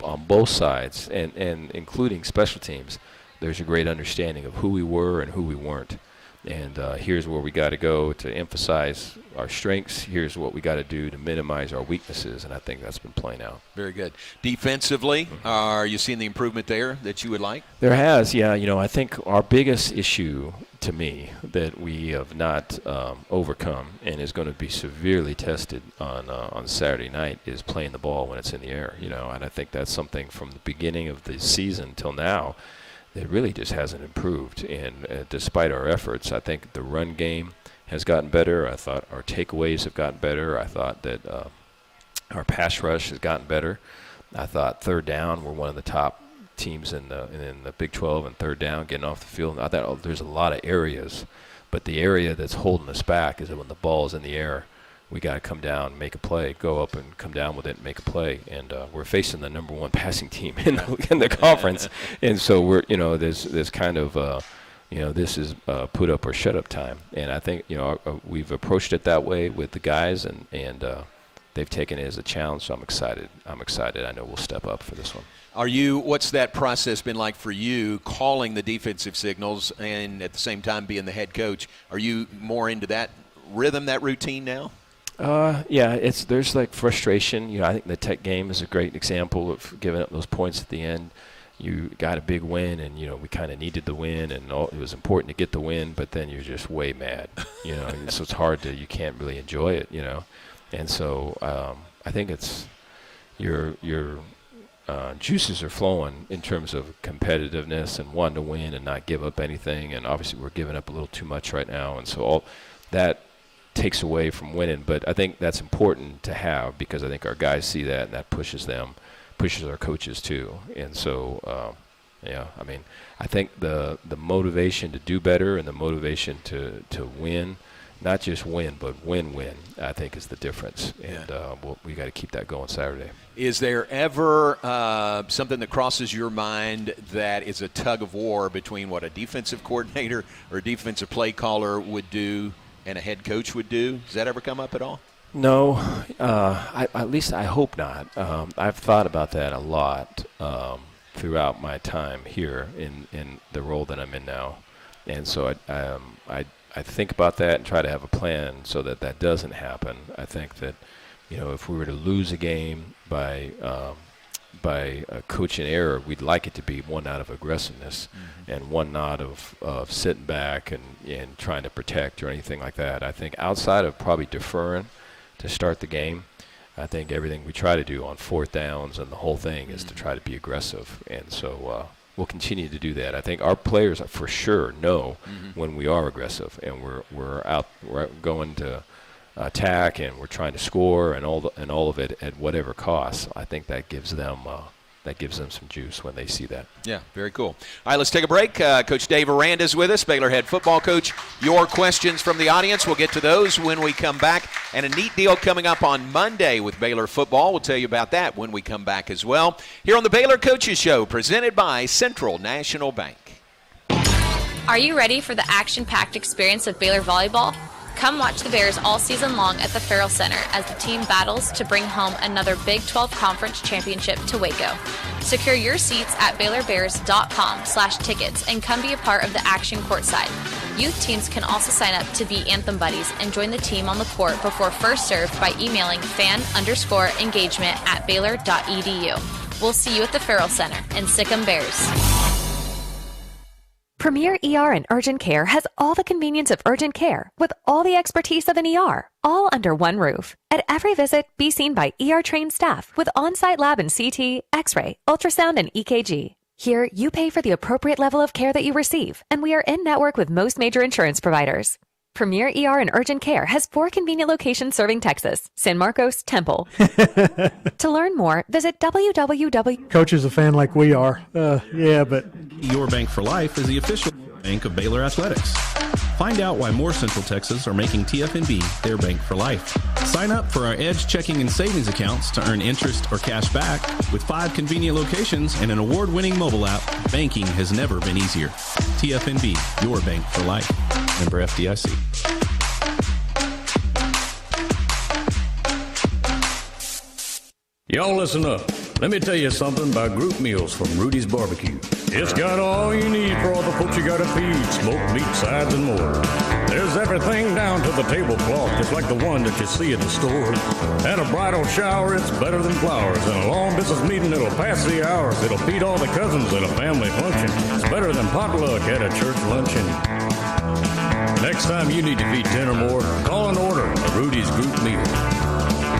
on both sides, and including special teams, there's a great understanding of who we were and who we weren't. And here's where we got to go to emphasize our strengths. Here's what we got to do to minimize our weaknesses, and I think that's been playing out. Very good. Defensively, are you seeing the improvement there that you would like? There has, yeah. I think our biggest issue to me that we have not overcome and is going to be severely tested on Saturday night is playing the ball when it's in the air. And I think that's something from the beginning of the season till now that really just hasn't improved. And despite our efforts, I think the run game has gotten better. I thought our takeaways have gotten better. I thought that our pass rush has gotten better. I thought third down, we're one of the top teams in the Big 12 and third down, getting off the field. I thought there's a lot of areas, but the area that's holding us back is that when the ball is in the air, we got to come down, make a play, go up and come down with it and make a play. And we're facing the number 1 passing team in the conference. And so we're, there's kind of, this is put up or shut up time. And I think, we've approached it that way with the guys, and they've taken it as a challenge. So I'm excited. I know we'll step up for this one. What's that process been like for you, calling the defensive signals and at the same time being the head coach? Are you more into that rhythm, that routine now? Yeah, there's like frustration. I think the Tech game is a great example of giving up those points at the end. You got a big win, and we kind of needed the win, and it was important to get the win. But then you're just way mad, so it's hard you can't really enjoy it, And so I think it's your juices are flowing in terms of competitiveness and wanting to win and not give up anything. And obviously we're giving up a little too much right now, and so all that takes away from winning. But I think that's important to have because I think our guys see that, and that pushes our coaches too. And so, I think the motivation to do better and the motivation to win, not just win, but win, I think is the difference. And we got to keep that going Saturday. Is there ever something that crosses your mind that is a tug of war between what a defensive coordinator or a defensive play caller would do and a head coach would do? Does that ever come up at all? No, at least I hope not. I've thought about that a lot throughout my time here in the role that I'm in now, and so I think about that and try to have a plan so that doesn't happen. I think that if we were to lose a game by a coaching error, we'd like it to be one out of aggressiveness and one not of sitting back and trying to protect or anything like that. I think outside of probably deferring to start the game, I think everything we try to do on fourth downs and the whole thing is to try to be aggressive. And so we'll continue to do that. I think our players for sure know when we are aggressive and we're going to attack and we're trying to score and all of it at whatever cost. I think that gives them some juice when they see that. Yeah, very cool. All right, let's take a break. Coach Dave Aranda is with us, Baylor head football coach. Your questions from the audience, we'll get to those when we come back. And a neat deal coming up on Monday with Baylor football. We'll tell you about that when we come back as well. Here on the Baylor Coaches Show, presented by Central National Bank. Are you ready for the action-packed experience of Baylor volleyball? Come watch the Bears all season long at the Farrell Center as the team battles to bring home another Big 12 Conference championship to Waco. Secure your seats at BaylorBears.com/tickets and come be a part of the action courtside. Youth teams can also sign up to be Anthem Buddies and join the team on the court before first served by emailing fan_engagement@baylor.edu. We'll see you at the Farrell Center and Sic 'em Bears. Premier ER and Urgent Care has all the convenience of urgent care with all the expertise of an ER, all under one roof. At every visit, be seen by ER-trained staff with on-site lab and CT, X-ray, ultrasound, and EKG. Here, you pay for the appropriate level of care that you receive, and we are in-network with most major insurance providers. Premier ER and Urgent Care has 4 convenient locations serving Texas, San Marcos, Temple. To learn more, visit www. Coach is a fan like we are. Yeah, but... Your Bank for Life is the official bank of Baylor Athletics. Find out why more Central Texas are making TFNB their bank for life. Sign up for our Edge checking and savings accounts to earn interest or cash back. With 5 convenient locations and an award-winning mobile app, banking has never been easier. TFNB, your bank for life. Member FDIC. Y'all listen up. Let me tell you something about group meals from Rudy's Barbecue. It's got all you need for all the folks you gotta feed, smoked meat, sides, and more. There's everything down to the tablecloth, just like the one that you see at the store. At a bridal shower, it's better than flowers. And a long business meeting, it'll pass the hours. It'll feed all the cousins at a family function. It's better than potluck at a church luncheon. Next time you need to feed 10 or more, call and order a Rudy's group meal.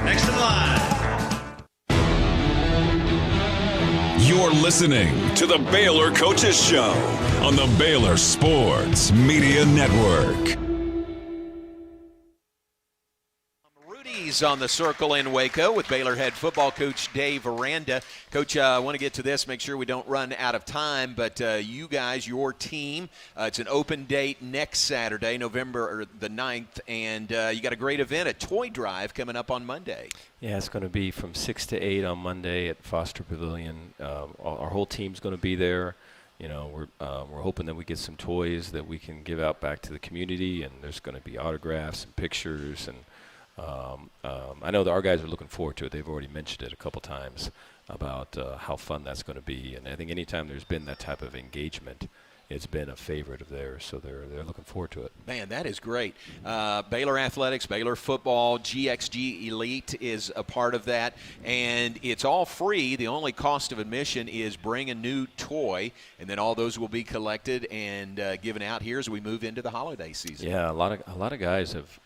Next in line. You're listening to the Baylor Coaches Show on the Baylor Sports Media Network. Rudy's on the circle in Waco with Baylor head football coach Dave Aranda. Coach, I want to get to this, make sure we don't run out of time, but you guys, your team, it's an open date next Saturday, November the 9th, and you got a great event, a toy drive coming up on Monday. Yeah, it's going to be from 6 to 8 on Monday at Foster Pavilion. Our whole team's going to be there. You know, we're hoping that we get some toys that we can give out back to the community, and there's going to be autographs and pictures. And I know that our guys are looking forward to it. They've already mentioned it a couple times about how fun that's going to be. And I think anytime there's been that type of engagement, it's been a favorite of theirs, so they're looking forward to it. Man, that is great. Baylor Athletics, Baylor Football, GXG Elite is a part of that, and it's all free. The only cost of admission is bring a new toy, and then all those will be collected and given out here as we move into the holiday season. Yeah, a lot of guys have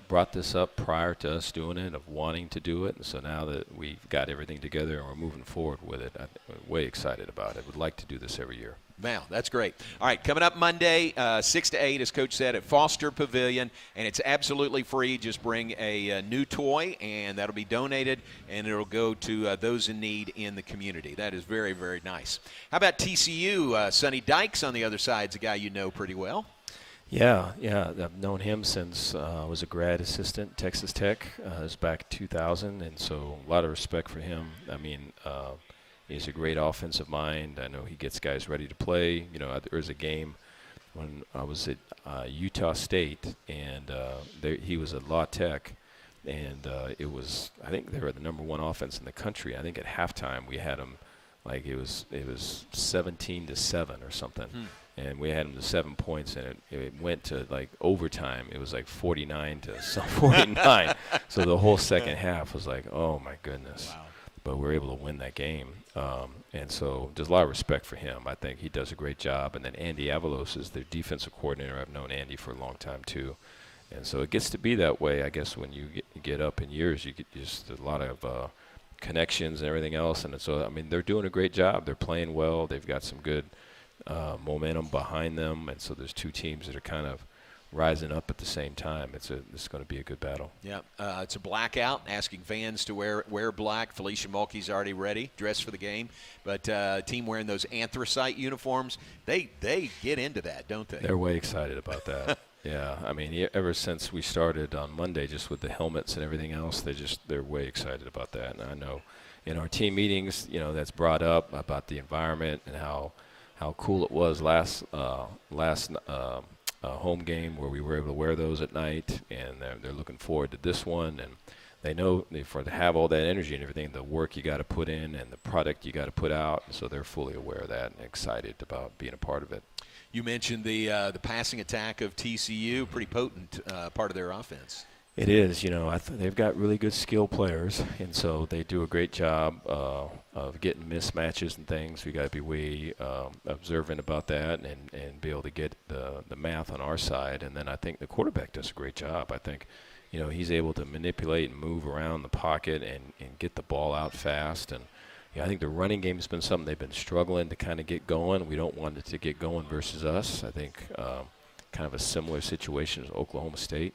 brought this up prior to us doing it, of wanting to do it, and so now that we've got everything together and we're moving forward with it, I'm way excited about it. Would like to do this every year. Wow, that's great. All right, coming up Monday, 6 to 8, as Coach said, at Foster Pavilion, and it's absolutely free. Just bring a new toy, and that'll be donated, and it'll go to those in need in the community. That is very, very nice. How about TCU? Sonny Dykes on the other side is a guy you know pretty well. Yeah, I've known him since I was a grad assistant at Texas Tech. It was back in 2000, and so a lot of respect for him. I mean, he's a great offensive mind. I know he gets guys ready to play. You know, there was a game when I was at Utah State, and he was at La Tech, and it was, I think they were the #1 offense in the country. I think at halftime we had them like it was 17-7 or something. And we had them to 7 points, and it went to like overtime. It was like 49-49. So the whole second half was like, oh my goodness. Wow. But we were able to win that game. And so there's a lot of respect for him. I think he does a great job. And then Andy Avalos is their defensive coordinator. I've known Andy for a long time too. And so it gets to be that way, I guess, when you get up in years. You get just a lot of connections and everything else. And so, I mean, they're doing a great job. They're playing well. They've got some good momentum behind them, and so there's two teams that are kind of rising up at the same time. It's going to be a good battle. Yeah, it's a blackout, asking fans to wear black. Felecia Mulkey's already ready, dressed for the game. But team wearing those anthracite uniforms, they get into that, don't they? They're way excited about that. Yeah, I mean, ever since we started on Monday, just with the helmets and everything else, they're way excited about that. And I know in our team meetings, you know, that's brought up about the environment and how cool it was last home game where we were able to wear those at night, and they're looking forward to this one. And they know to have all that energy and everything, the work you got to put in and the product you got to put out. So they're fully aware of that and excited about being a part of it. You mentioned the passing attack of TCU, pretty potent part of their offense. It is. They've got really good skill players, and so they do a great job of getting mismatches and things. We got to be way observant about that and be able to get the math on our side. And then I think the quarterback does a great job. I think, he's able to manipulate and move around the pocket and get the ball out fast. And I think the running game has been something they've been struggling to kind of get going. We don't want it to get going versus us. I think kind of a similar situation as Oklahoma State.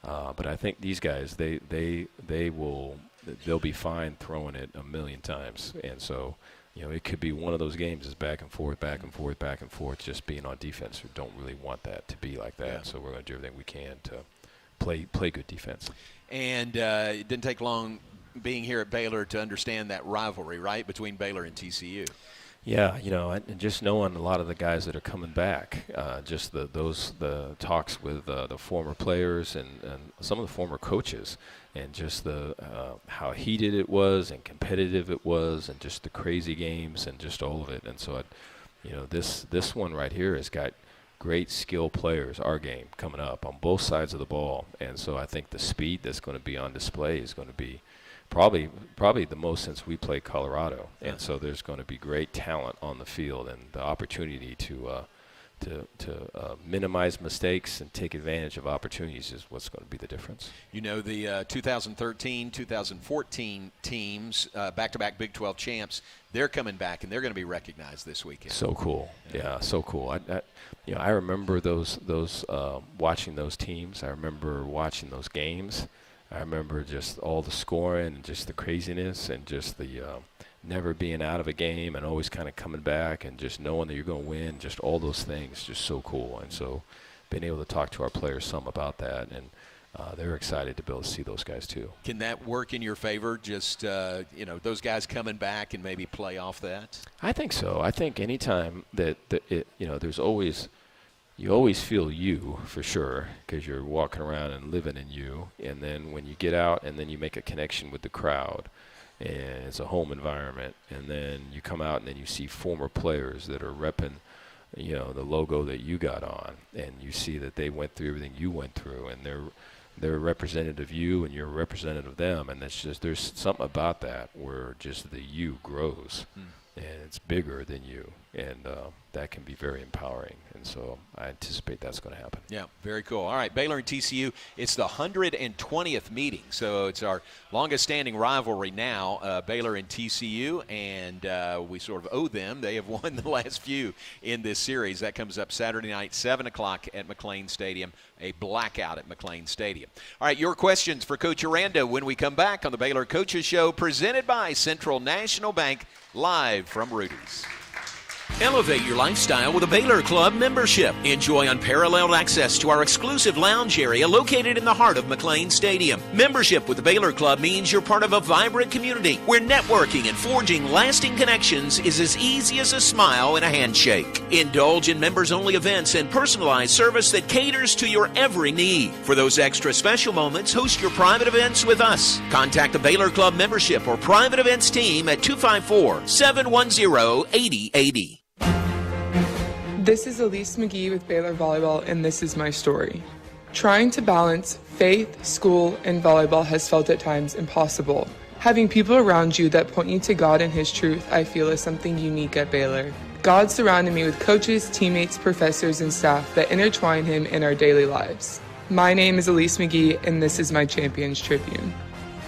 But I think these guys, they'll be fine throwing it a million times. And so, it could be one of those games is back and forth, just being on defense. We don't really want that to be like that. Yeah. So we're going to do everything we can to play good defense. And it didn't take long being here at Baylor to understand that rivalry, right, between Baylor and TCU. Yeah, and just knowing a lot of the guys that are coming back, just the talks with the former players and some of the former coaches, and just how heated it was and competitive it was, and just the crazy games and just all of it. And so, this one right here has got great skill players, our game, coming up on both sides of the ball. And so I think the speed that's going to be on display is going to be probably the most since we played Colorado. And so there's going to be great talent on the field, and the opportunity to minimize mistakes and take advantage of opportunities is what's going to be the difference. The 2013-2014 teams, back-to-back Big 12 champs, they're coming back, and they're going to be recognized this weekend. So cool. Yeah, so cool. I remember those watching those teams. I remember watching those games. I remember just all the scoring and just the craziness and just the never being out of a game and always kind of coming back and just knowing that you're going to win, just all those things, just so cool. And so being able to talk to our players some about that, and they're excited to be able to see those guys too. Can that work in your favor, just, those guys coming back and maybe play off that? I think so. I think anytime that there's always – you always feel you, for sure, because you're walking around and living in you. And then when you get out and then you make a connection with the crowd, and it's a home environment, and then you come out and then you see former players that are repping, the logo that you got on, and you see that they went through everything you went through, and they're representative of you and you're a representative of them. And that's just, there's something about that where just the you grows. And it's bigger than you, and that can be very empowering. And so I anticipate that's going to happen. Yeah, very cool. All right, Baylor and TCU, it's the 120th meeting, so it's our longest-standing rivalry now, Baylor and TCU, and we sort of owe them. They have won the last few in this series. That comes up Saturday night, 7 o'clock at McLean Stadium, a blackout at McLean Stadium. All right, your questions for Coach Aranda when we come back on the Baylor Coaches Show, presented by Central National Bank, live from Rudy's. Elevate your lifestyle with a Baylor Club membership. Enjoy unparalleled access to our exclusive lounge area located in the heart of McLean Stadium. Membership with the Baylor Club means you're part of a vibrant community where networking and forging lasting connections is as easy as a smile and a handshake. Indulge in members-only events and personalized service that caters to your every need. For those extra special moments, host your private events with us. Contact the Baylor Club membership or private events team at 254-710-8080. This is Elise McGee with Baylor Volleyball, and this is my story. Trying to balance faith, school, and volleyball has felt at times impossible. Having people around you that point you to God and His truth, I feel, is something unique at Baylor. God surrounded me with coaches, teammates, professors, and staff that intertwine Him in our daily lives. My name is Elise McGee, and this is my Champions Tribune.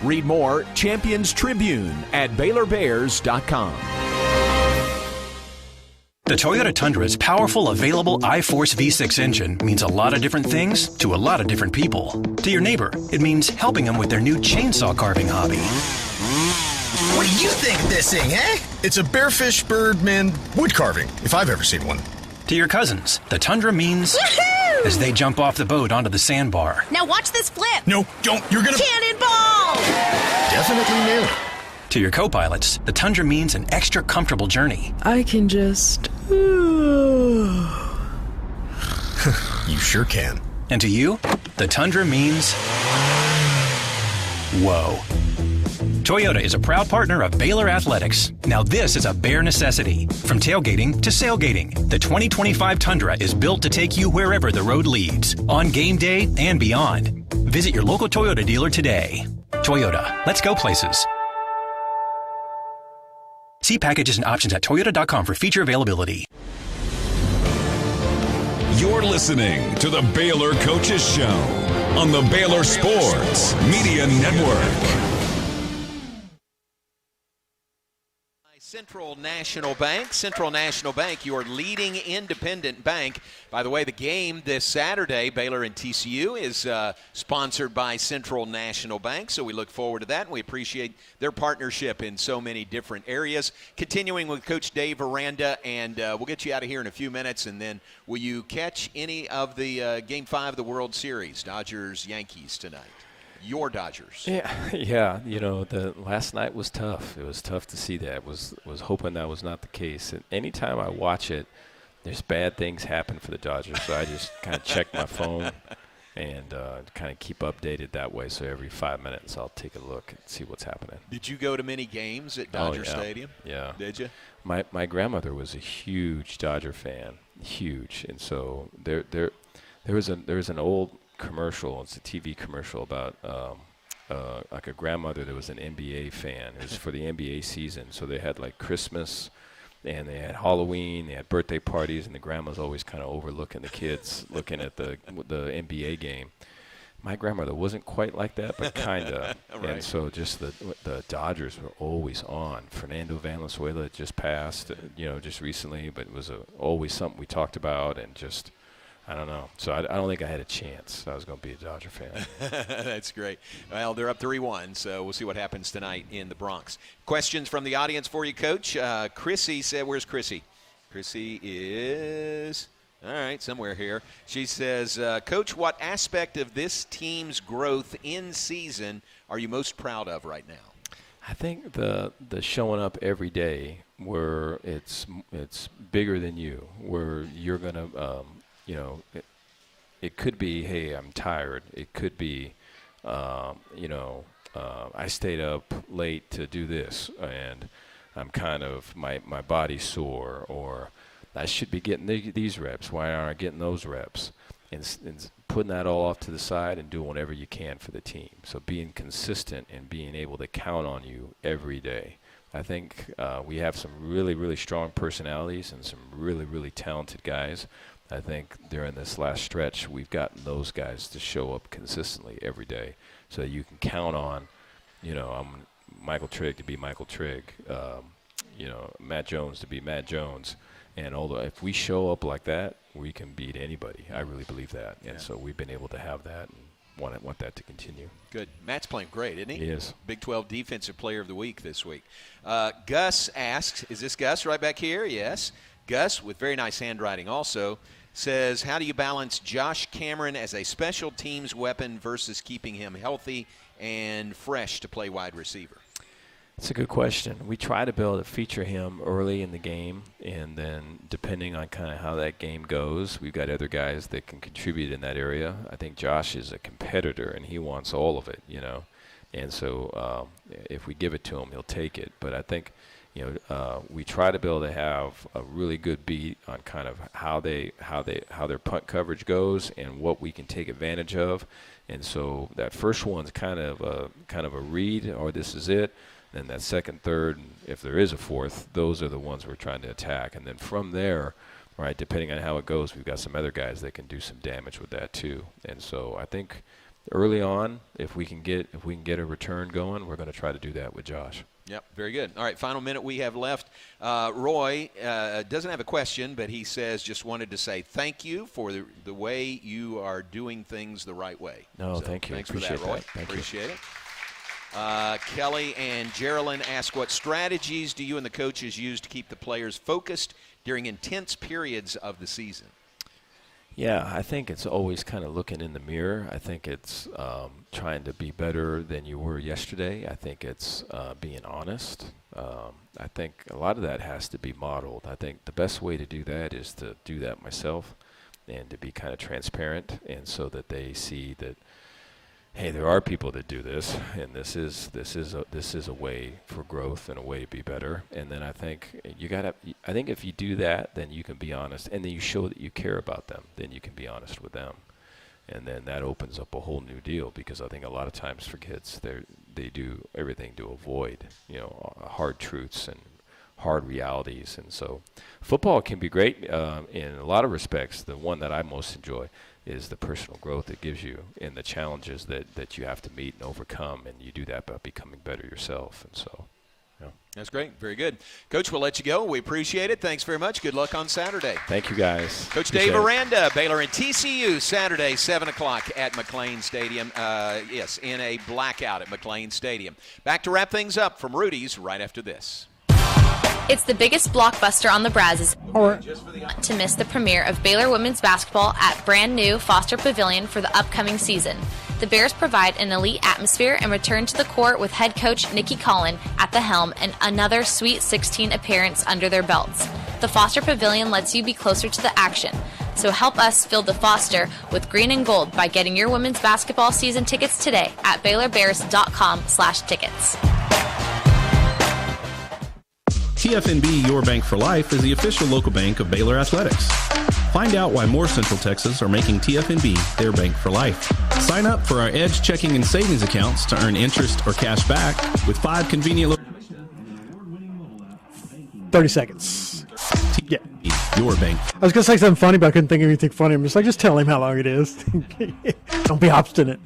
Read more Champions Tribune at BaylorBears.com. The Toyota Tundra's powerful, available iForce V6 engine means a lot of different things to a lot of different people. To your neighbor, it means helping them with their new chainsaw carving hobby. What do you think of this thing, eh? It's a bearfish birdman wood carving, if I've ever seen one. To your cousins, the Tundra means Woohoo! As they jump off the boat onto the sandbar. Now watch this flip. No, don't. You're gonna... Cannonball! Definitely nail it. To your co-pilots, the Tundra means an extra comfortable journey. I can just... You sure can. And to you, the Tundra means whoa. Toyota is a proud partner of Baylor Athletics. Now this is a bare necessity. From tailgating to sailgating, the 2025 Tundra is built to take you wherever the road leads, on game day and beyond. Visit your local Toyota dealer today. Toyota, let's go places. See packages and options at toyota.com for feature availability. You're listening to the Baylor Coaches Show on the Baylor Sports Media Network. Central National Bank, your leading independent bank. By the way, the game this Saturday, Baylor and TCU, is sponsored by Central National Bank, so we look forward to that, and we appreciate their partnership in so many different areas. Continuing with Coach Dave Aranda, and we'll get you out of here in a few minutes, and then will you catch any of the Game 5 of the World Series, Dodgers-Yankees tonight? Your Dodgers. Yeah. You know, the last night was tough. It was tough to see that. Was hoping that was not the case. And anytime I watch it, there's bad things happen for the Dodgers. So I just kind of check my phone and kind of keep updated that way. So every 5 minutes I'll take a look and see what's happening. Did you go to many games at Dodger Stadium? Yeah. Did you? My grandmother was a huge Dodger fan, huge. And so there was an old commercial. It's a TV commercial about like a grandmother that was an NBA fan. It was for the NBA season. So they had like Christmas and they had Halloween, they had birthday parties, and the grandma's always kind of overlooking the kids looking at the NBA game. My grandmother wasn't quite like that, but kind of. Right. And so just the Dodgers were always on. Fernando Valenzuela just passed, just recently, but it was always something we talked about, and just I don't know. So I don't think I had a chance. I was going to be a Dodger fan. That's great. Well, they're up 3-1, so we'll see what happens tonight in the Bronx. Questions from the audience for you, Coach. Chrissy said, where's Chrissy? Chrissy is, all right, somewhere here. She says, Coach, what aspect of this team's growth in season are you most proud of right now? I think the showing up every day where it's bigger than you, where you're going to it could be, hey, I'm tired. It could be, I stayed up late to do this, and I'm kind of, my body's sore, or I should be getting these reps. Why aren't I getting those reps? And putting that all off to the side and doing whatever you can for the team. So being consistent and being able to count on you every day. I think we have some really, really strong personalities and some really, really talented guys. I think during this last stretch, we've gotten those guys to show up consistently every day, so that you can count on, I'm Michael Trigg to be Michael Trigg, Matt Jones to be Matt Jones, and although if we show up like that, we can beat anybody. I really believe that, and so we've been able to have that, and want that to continue. Good. Matt's playing great, isn't he? He is. Big 12 Defensive Player of the Week this week. Gus asks, is this Gus right back here? Yes. Gus, with very nice handwriting also, says, how do you balance Josh Cameron as a special teams weapon versus keeping him healthy and fresh to play wide receiver? It's a good question. We try to be able to feature him early in the game, and then depending on kind of how that game goes, we've got other guys that can contribute in that area. I think Josh is a competitor, and he wants all of it, And so if we give it to him, he'll take it. But I think we try to be able to have a really good beat on kind of how their punt coverage goes and what we can take advantage of. And so that first one's kind of a read, or this is it. Then that second, third, and if there is a fourth, those are the ones we're trying to attack. And then from there, right, depending on how it goes, we've got some other guys that can do some damage with that too. And so I think early on, if we can get a return going, we're going to try to do that with Josh. Yep, very good. All right, final minute we have left. Roy doesn't have a question, but he says, just wanted to say thank you for the way you are doing things the right way. No, so thank you. Thanks Appreciate for that, Roy. Thank Appreciate you. it. Kelly and Geraldine ask, what strategies do you and the coaches use to keep the players focused during intense periods of the season? Yeah, I think it's always kind of looking in the mirror. I think it's trying to be better than you were yesterday. I think it's being honest. I think a lot of that has to be modeled. I think the best way to do that is to do that myself. and to be kind of transparent, and so that they see that, hey, there are people that do this, and this is a way for growth and a way to be better. And then I think if you do that, then you can be honest, and then you show that you care about them. Then you can be honest with them, and then that opens up a whole new deal. Because I think a lot of times for kids, they do everything to avoid hard truths and hard realities. And so football can be great in a lot of respects. The one that I most enjoy is the personal growth it gives you and the challenges that you have to meet and overcome, and you do that by becoming better yourself. And so, That's great. Very good. Coach, we'll let you go. We appreciate it. Thanks very much. Good luck on Saturday. Thank you, guys. Coach Dave Aranda, Baylor and TCU, Saturday, 7 o'clock at McLean Stadium. In a blackout at McLean Stadium. Back to wrap things up from Rudy's right after this. It's the biggest blockbuster on the Brazzes. To miss the premiere of Baylor women's basketball at brand new Foster Pavilion for the upcoming season. The Bears provide an elite atmosphere and return to the court with head coach Nikki Collin at the helm and another Sweet 16 appearance under their belts. The Foster Pavilion lets you be closer to the action. So help us fill the Foster with green and gold by getting your women's basketball season tickets today at BaylorBears.com/tickets. TFNB Your Bank for Life is the official local bank of Baylor Athletics. Find out why more Central Texas are making TFNB their bank for life. Sign up for our Edge checking and savings accounts to earn interest or cash back with 5 convenient 30 seconds. Yeah. Your bank. I was going to say something funny, but I couldn't think of anything funny. I'm just like, just tell him how long it is. Don't be obstinate.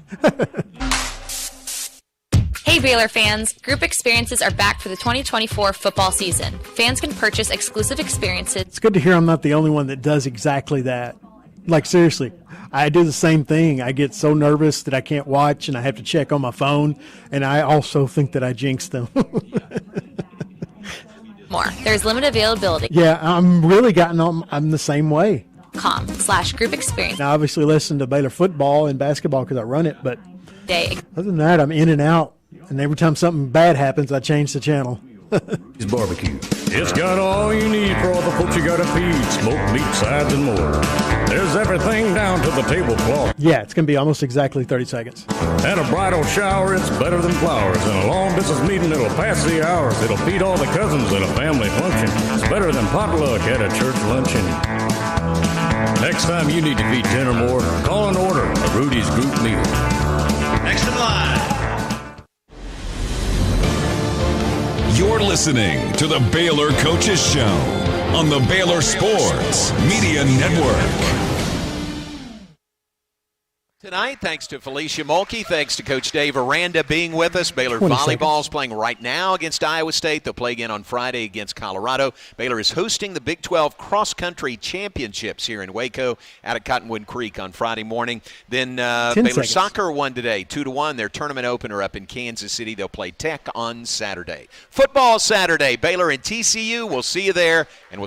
Hey Baylor fans, group experiences are back for the 2024 football season. Fans can purchase exclusive experiences. It's good to hear I'm not the only one that does exactly that. Like, seriously, I do the same thing. I get so nervous that I can't watch and I have to check on my phone, and I also think that I jinxed them. More. There's limited availability. Yeah, I'm the same way. .com/group experience. I obviously listen to Baylor football and basketball because I run it, but other than that, I'm in and out. And every time something bad happens, I change the channel. It's barbecue. It's got all you need for all the folks you gotta feed. Smoked meat, sides, and more. There's everything down to the tablecloth. Yeah, it's going to be almost exactly 30 seconds. At a bridal shower, it's better than flowers. And a long business meeting, it'll pass the hours. It'll feed all the cousins at a family function. It's better than potluck at a church luncheon. Next time you need to feed 10 or more, call an order of Rudy's Group Meal. Next in line. You're listening to the Baylor Coaches Show on the Baylor Sports Media Network. Tonight, thanks to Felecia Mulkey, thanks to Coach Dave Aranda being with us. Baylor volleyball is playing right now against Iowa State. They'll play again on Friday against Colorado. Baylor is hosting the Big 12 Cross Country Championships here in Waco out at Cottonwood Creek on Friday morning. Then Baylor soccer won today, 2-1. Their tournament opener up in Kansas City. They'll play Tech on Saturday. Football Saturday, Baylor and TCU. We'll see you there, and we'll